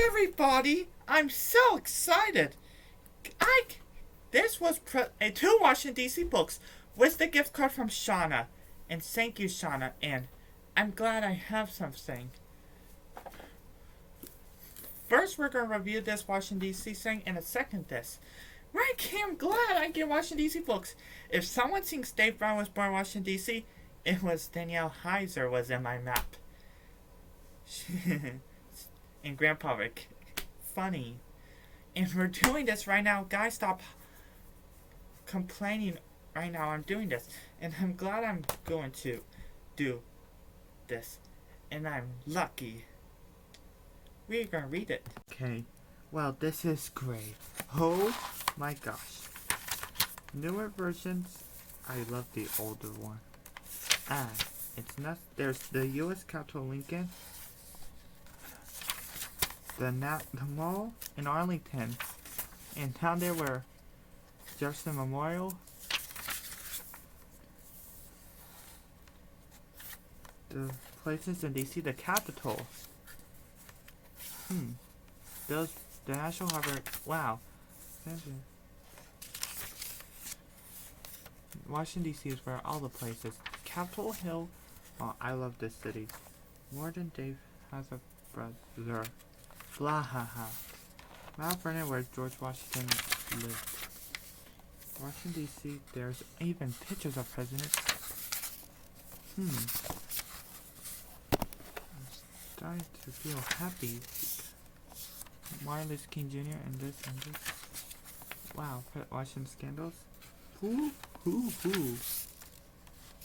everybody! I'm so excited! This was two Washington D.C. books with the gift card from Shawana. And thank you, Shawana, and I'm glad I have something. First, we're going to review this Washington D.C. thing, and a second this. Right, I'm glad I get Washington D.C. books. If someone thinks Dave Brown was born in Washington D.C., it was Danielle Heiser was in my map. And Grandpa Rick. Funny. And we're doing this right now. Guys, stop complaining right now. I'm doing this. And I'm glad I'm going to do this. And I'm lucky. We're going to read it. Okay. Well, this is great. Oh my gosh. Newer versions. I love the older one. It's not. There's the U.S. Capitol Lincoln. The mall in Arlington. And down there were Jefferson Memorial. The places in D.C. The Capitol. The National Harbor. Wow. Washington D.C. is where all the places. Capitol Hill. Oh, I love this city. More than Dave has a brother. Blah ha ha. Mount Vernon, where George Washington lived. Washington D.C. There's even pictures of presidents. I'm starting to feel happy. Martin Luther King Jr. and this. Wow, Washington scandals. Who?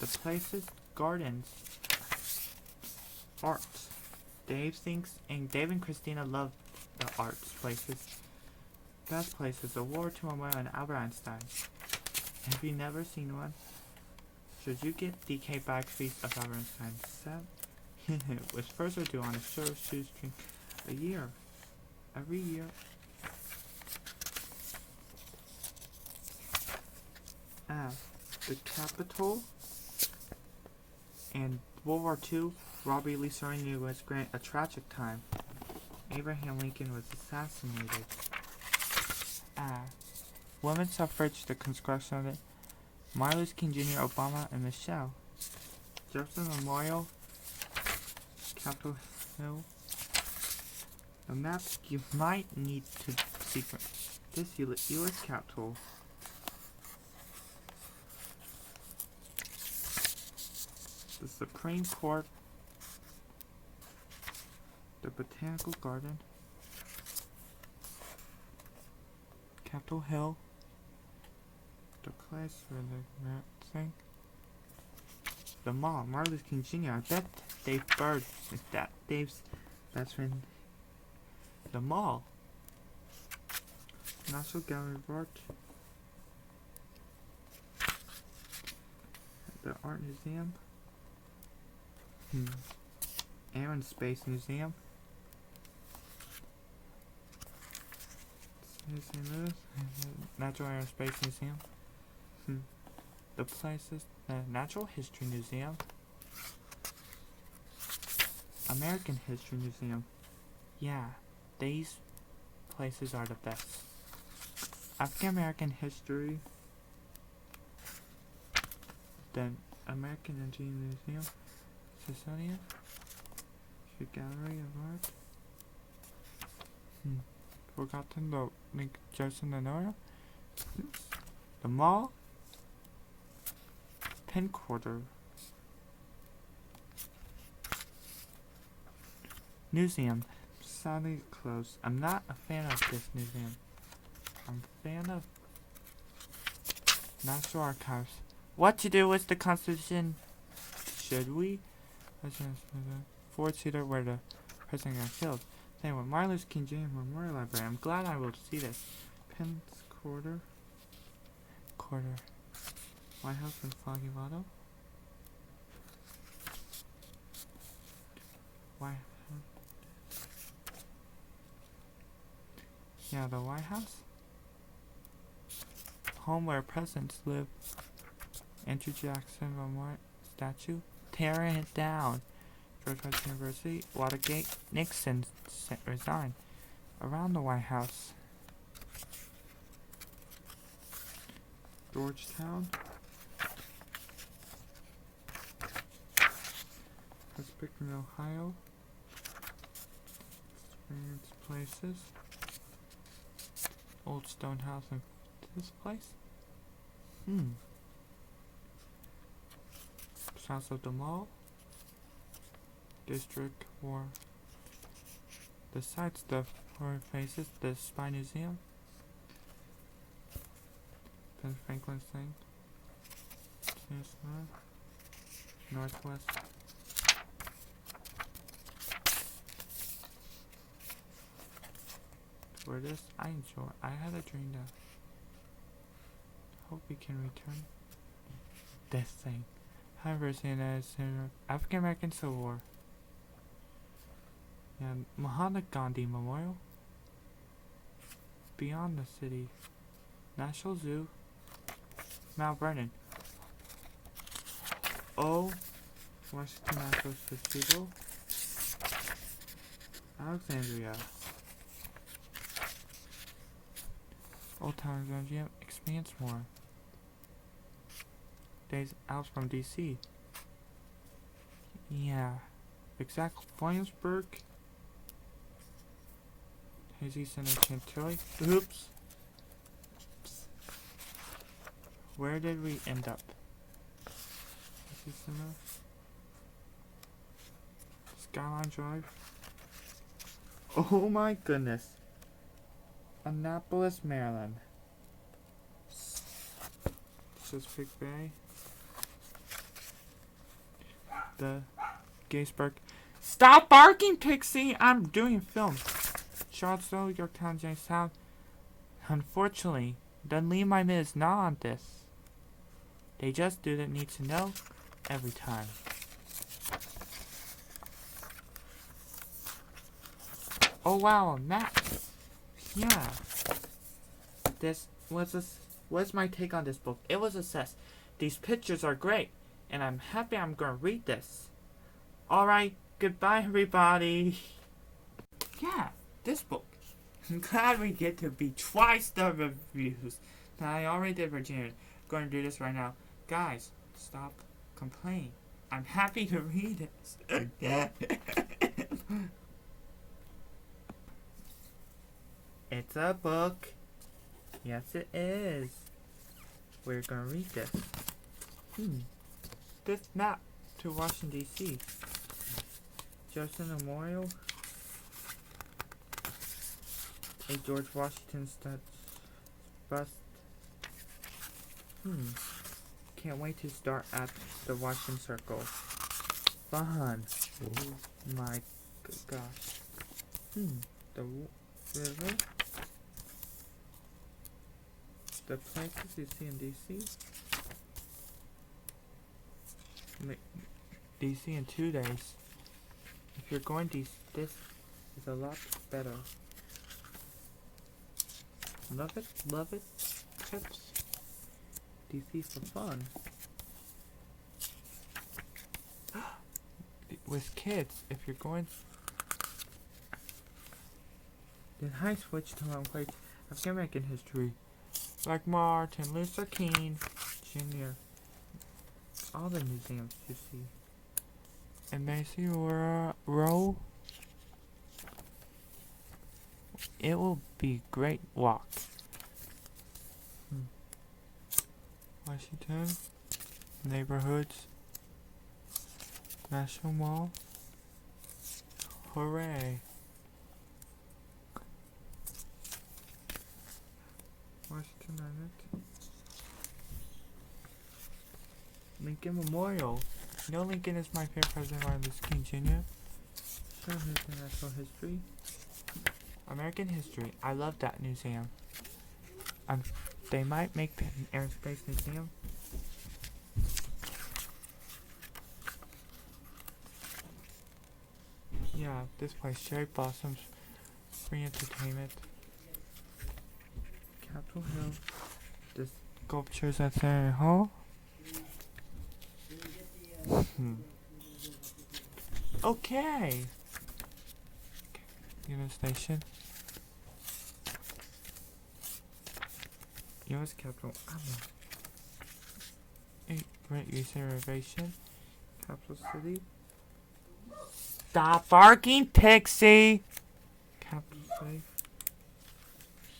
The places, gardens, arts. Dave and Christina love the arts places. Best places, the War II Memorial and Albert Einstein. Have you never seen one? Should you get DK Bag Feast of Albert Einstein set? With further ado, on a shoestring a year. Every year. The Capitol and World War II, Robert E. Lee surrendering U.S. Grant, a tragic time. Abraham Lincoln was assassinated. Women's suffrage, the construction of it. Martin Luther King Jr., Obama, and Michelle. Jefferson Memorial, Capitol Hill. A map you might need to sequence. This U.S. Capitol. The Supreme Court. The Botanical Garden. Capitol Hill. The place where the thing. The mall. Martin Luther King Jr. I bet Dave Bird is that Dave's best friend. The mall. National Gallery of Art. The Art Museum. Air and Space Museum. St. Louis. Natural Air and Space Museum. The places. The Natural History Museum. American History Museum. Yeah, these places are the best. African American History. The American Engineering Museum. Smithsonian. The Gallery of Art. Forgotten the Link Jefferson Memorial. The mall. Penn Quarter. Museum. Sadly closed. I'm not a fan of this museum. I'm a fan of National Archives. What to do with the Constitution? Should we? Ford Theater where the president got killed. Same with Martin Luther King Jr. Memorial Library. I'm glad I will see this. Penn's Quarter. White House and Foggy Bottle. White House. Yeah, the White House. Home where presidents live. Andrew Jackson Memorial Statue. Tearing it down. George Washington University. Watergate. Nixon resigned. around the White House. Georgetown. Pittsburgh, Ohio. Experience places. Old stone house in this place. South of the mall. District for the sites, the horror faces, the Spy Museum. Ben Franklin's thing. Northwest. For this, I had a dream that hope we can return this thing. However, seeing as African American Civil War. And Mahatma Gandhi Memorial. Beyond the city. National Zoo. Mount Vernon. Washington National Cathedral. Alexandria. Old Town Museum expands more. Days out from DC. Yeah. Exactly. Williamsburg. Hazy Center Chantilly. Oops. Where did we end up? Hazy Center. Skyline Drive. Oh my goodness. Annapolis, Maryland. Chesapeake Bay. The Gettysburg. Stop barking, Pixie! I'm doing film. Charlottesville, Yorktown, Jamestown. Unfortunately, Dunley my mid is not on this. They just didn't need to know every time. Oh wow, map. Yeah. What's my take on this book? It was assessed. These pictures are great, and I'm happy I'm gonna read this. Alright, goodbye everybody. Yeah, this book. I'm glad we get to be twice the reviews. Now I already did Virginia. I'm gonna do this right now. Guys, stop complaining. I'm happy to read it. It's a book. Yes, it is. We're gonna read this. This map to Washington, D.C. Jefferson Memorial. A George Washington bust. Can't wait to start at the Washington Circle. Fun. Oh my gosh. The river. The places you see in DC. DC in 2 days. If you're going DC, this is a lot better. Love it, love it. Trips. DC for fun. With kids, if you're going. Then high switch to African American history. Like Martin Luther King Jr. All the museums you see. And Macy Row. It will be great walk. Washington. Neighborhoods. National Mall. Hooray. Washington Island. Lincoln Memorial. You know Lincoln is my favorite president, Martin Luther King Jr. Show his national history. American history. I love that museum. They might make an aerospace museum. Yeah, this place, Cherry Blossoms, free entertainment. Capitol Hill, the sculptures at City Hall. Okay. Union Station. U.S. Capitol. Great Reservation. Capital City. Stop barking, Pixie! Capital Safe.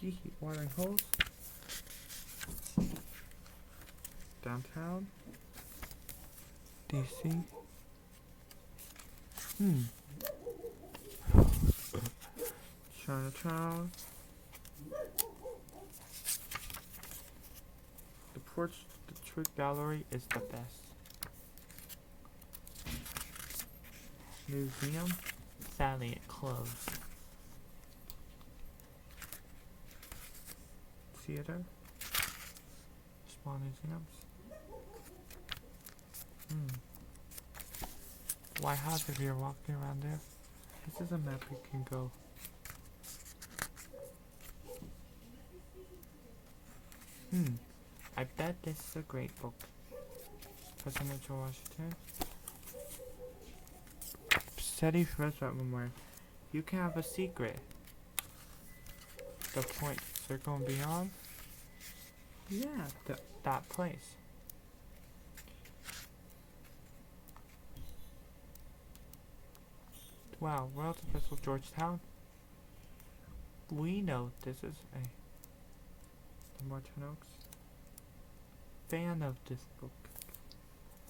Heat watering hose. Downtown. DC. Chinatown. The Portrait Gallery is the best. Museum. Sadly, it closed. Theater. Small museums. White House, if you're walking around there. This is a map you can go. I bet this is a great book. President George Washington. Study Roosevelt Memorial. You can have a secret. The point, circle and beyond. Yeah, that place. Wow, Royal Festival Georgetown. We know this is the Martin Oaks. Fan of this book.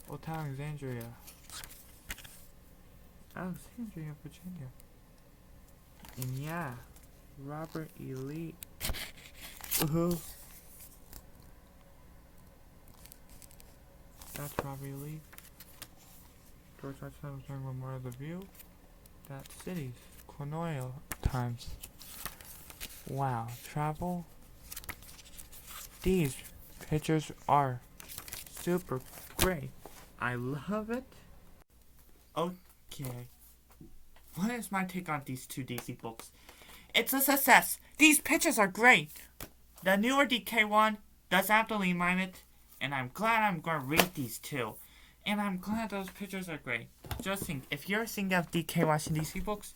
Old Town Alexandria, Virginia. And yeah, Robert E. Lee. That's Robert E. Lee. George Washington was during Memorial of the View. That's cities. Colonial times. Wow, travel. These pictures are super great. I love it. Okay. What is my take on these two DC books? It's a success. These pictures are great. The newer DK one does have the lean alignment, and I'm glad I'm going to read these two. And I'm glad those pictures are great. Just think, if you're thinking of DK watching DC books,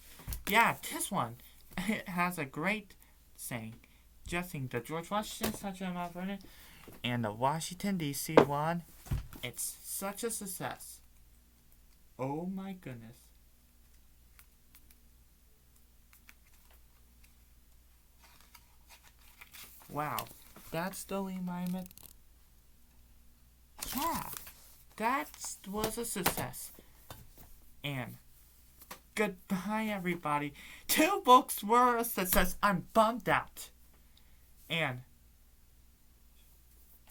yeah, this one, it has a great saying. Just think, the George Washington such a Mount Vernon, and the Washington DC one, it's such a success. Oh my goodness. Wow, that's the lean alignment. Yeah. That was a success. And goodbye, everybody. 2 books were a success. I'm bummed out. And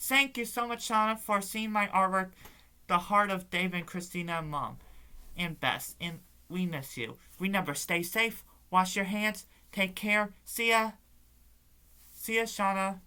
thank you so much, Shawana, for seeing my artwork, The Heart of Dave and Christina and Mom. And Beth. And we miss you. Remember, stay safe. Wash your hands. Take care. See ya. See ya, Shawana.